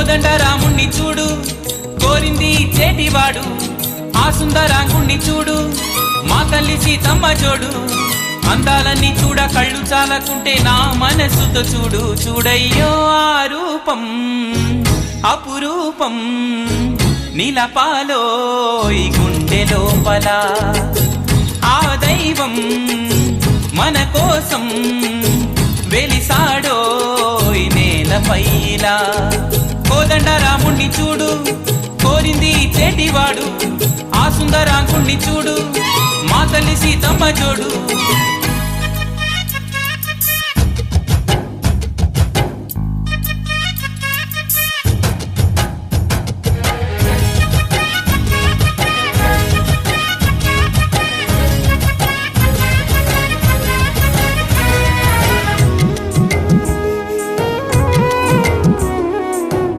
కోదండరాముణ్ణి చూడు కోరింది చేటివాడు ఆ సుందరాంగుణ్ణి చూడు మా తల్లి సీతమ్మ జోడు అందాలన్నీ చూడ కళ్ళు చాలకుంటే నా మనసుతో చూడు చూడయ్యో ఆ రూపం అపురూపం నీలపాలో ఈ గుండె లోపల ఆ దైవం మన కోసం వెలిసాడో ఈ నేలపైలా కోదండరాముణ్ణి చూడు కోరింది చేటివాడు ఆ సుందరాంగుణ్ణి చూడు మా తల్లి సీతమ్మ జోడు